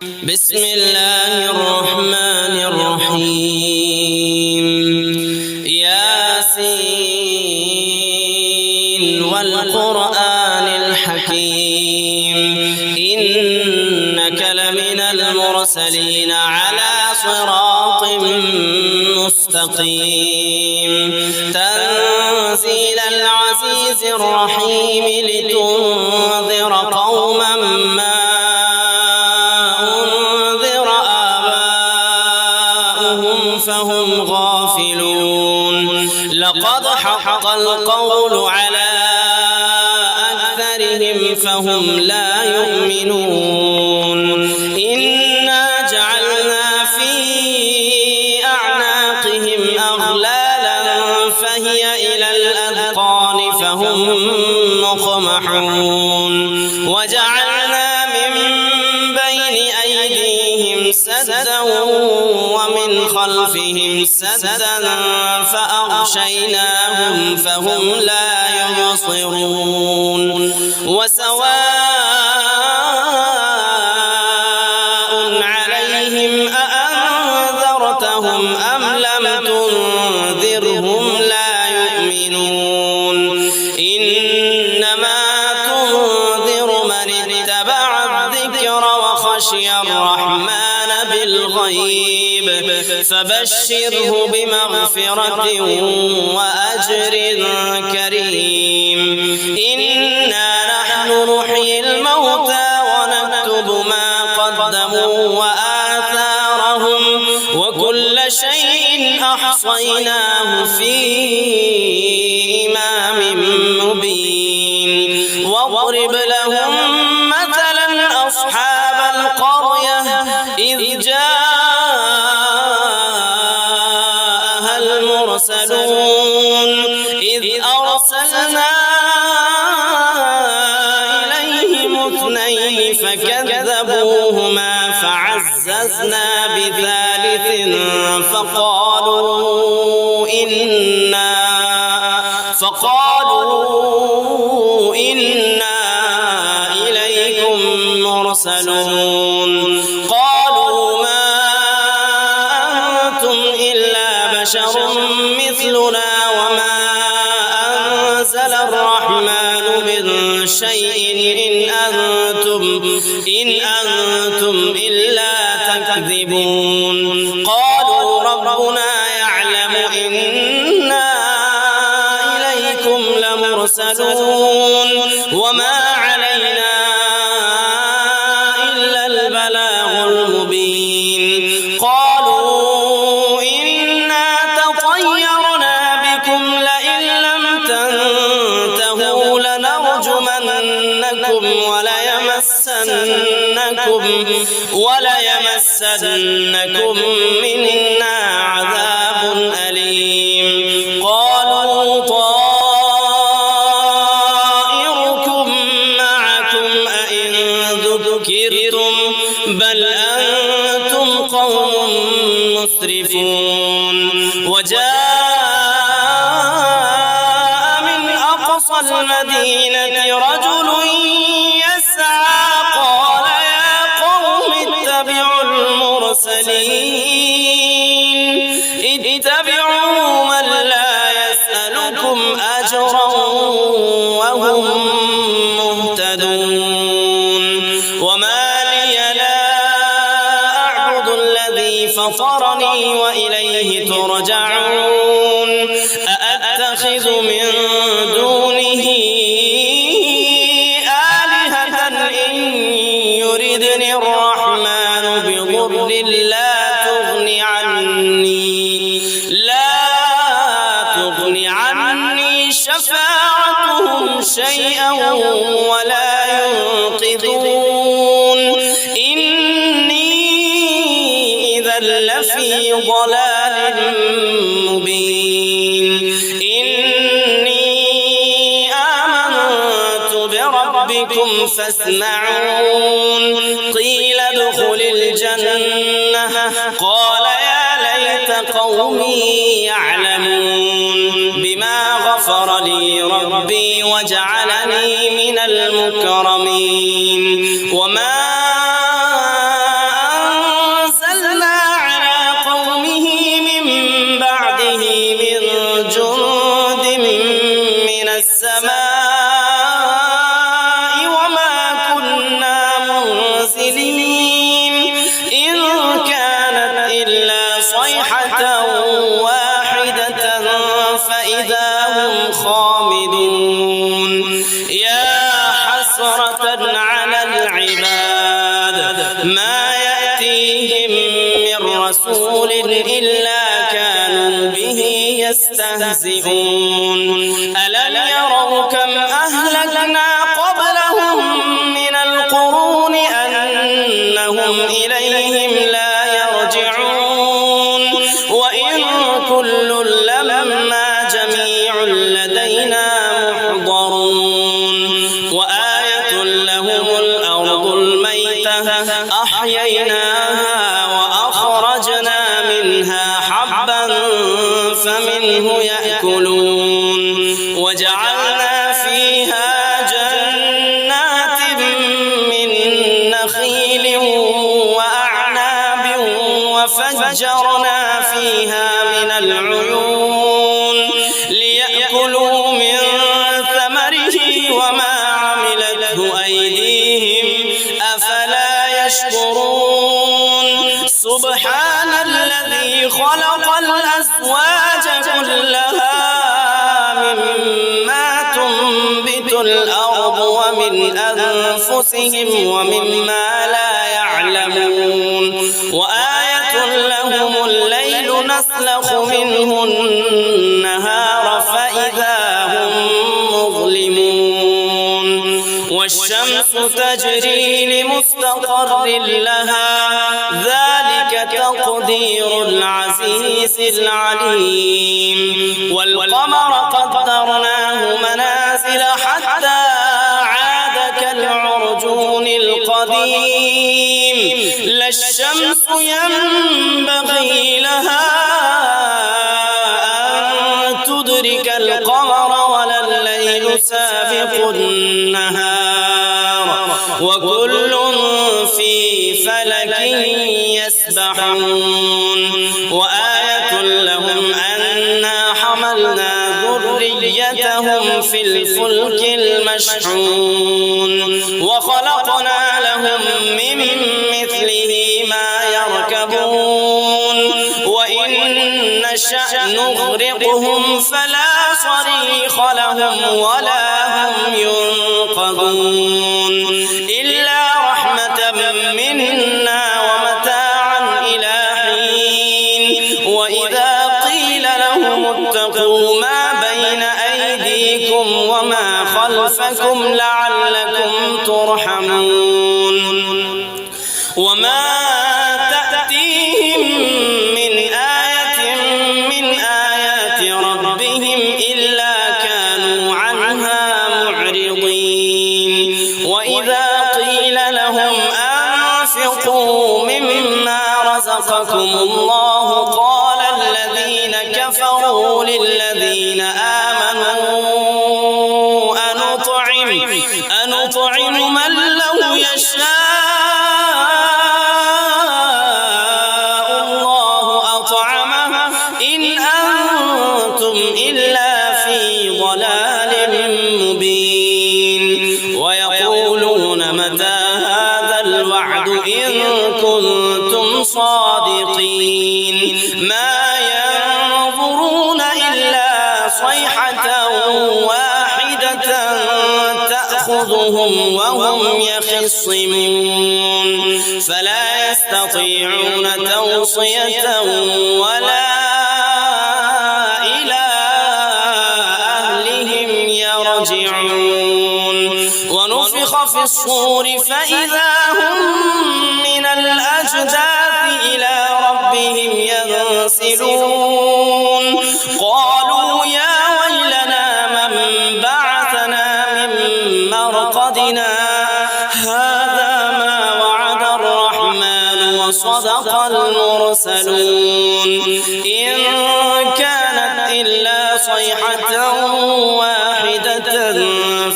بسم الله الرحمن الرحيم. ياسين والقرآن الحكيم إنك لمن المرسلين على صراط مستقيم تنزيل العزيز الرحيم لتنذر قوما ما أنذر آباؤهم فهم غافلون لقد حق القول على أكثرهم فهم لا يؤمنون إنا جعلنا في أعناقهم أغلالا فهي إلى الأذقان فهم مقمحون وجعلنا من بين أيديهم سدا ومن خلفهم سدا فأغشيناهم فهم لا يبصرون وسواء عليهم أأنذرتهم أم لم تنذرهم لا يؤمنون إنما تنذر من اتبع الذكر وخشي الرحمن بالغيب فبشره بمغفرة وأجر كريم إنا نحن نحيي الموتى ونكتب ما قدموا وآثارهم وكل شيء أحصيناه في إمام مبين واضرب لهم مثلا أصحاب القرية إذ جاءها المرسلون إذ أرسلنا إليهم اثنين فكذبوهما فعززنا بثالث فقالوا إنا إليكم مرسلون قالوا ما أنتم إلا بشر مثلنا وما أنزل الرحمن من شيء إن أنتم إلا تكذبون قالوا ربنا يعلم إنا إليكم لمرسلون وما علينا إلا البلاغ المبين قالوا إنا تطيرنا بكم لئن لم تنتهوا لنرجمنكم وليمسنكم منا عذاب أليم قالوا طائركم معكم أئن ذكرتم بل أنتم قوم مسرفون وجاء من أقصى المدينة رجل يسعى قال يا قوم اتبعوا المرسلين اتبعوا من لا يسألكم أجرا وهم مهتدون وما لي لا أعبد الذي فطرني وإليه ترجعون أأتخذ من دونه آلهة إن يردني الرحمن بضر لا تغني عني شفاعتهم شيئا ولا ينقذون إني إذا لفي ضلال مبين إني آمنت بربكم فاسمعون قيل ادخل الجنة قال يا ليت قومي يعلمون بما غفر لي ربي وجعلني من المكرمين وما سليم إن كانت إلا صيحة واحدة فإذا هم خامدون يا حسرة على العباد ما يأتيهم من رسول إلا كانوا به يستهزئون ألم يروا كم أهلكنا قبلهم من القرون أنهم إليهم لا يرجعون وإن كل لما جميع لدينا محضرون وآية لهم الأرض الميتة أحييناها وأخرجنا منها حبا فمنه يأكلون وجعلنا فيها جنات من نخيل وأعناب وفجرنا فيها من العيون ليأكلوا من ثمره وما عملته أيديهم أفلا يشكرون سبحان الذي خلق الأزواج كلها مما تنبت الأرض ومن أنفسهم ومما لا يعلمون وآية لهم الليل نسلخ منه النهار فإذا هم مظلمون والشمس تجري لمستقر لها ذلك تقدير العزيز العليم والقمر قدرناه منازل حتى عاد كالعرجون القديم لا الشمس ينبغي لها أن تدرك القمر ولا الليل سابق النهار وكل في فلك يسبحون وآية لهم أنا حملنا ذريتهم في الفلك المشحون وخلقنا لهم من مثله ما يركبون وإن نشأ نغرقهم فلا صريخ لهم ولا هم ينقذون إلا رحمة منا ومتاعا إلى حين وإذا قيل لهم اتقوا ما بين أيديكم وما خلفكم لعلكم ترحمون وما تأتيهم من آية من آيات ربهم إلا كانوا عنها معرضين وإذا قيل لهم أنفقوا مما رزقكم الله قال الذين كفروا للذين آمنوا أنطعم من لو يشاء الله أطعمه إن أنتم إلا في ضلال مبين ويقولون متى هذا الوعد إن كنتم صادقين ما ينظرون إلا صيحة واحدة تأخذهم وهم يخصمون فلا يستطيعون توصية ولا إلى أهلهم يرجعون ونفخ في الصور فإذا هم من الأجداث إلى ربهم ينسلون قالوا يا ويلنا من بعثنا من مرقدنا هذا ما وعد الرحمن وصدق المرسلون إن كانت إلا صيحة واحدة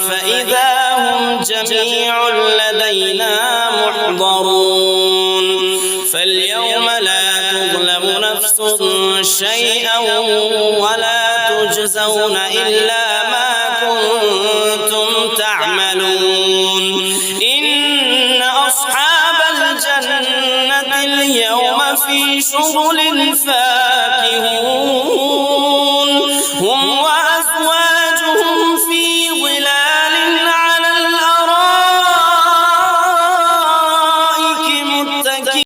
فإذا هم جميع لدينا محضرون فاليوم لا تظلم نفس شيئا ولا تجزون إلا ما كنتم تعملون إن أصحاب اليوم في شغل فاكهون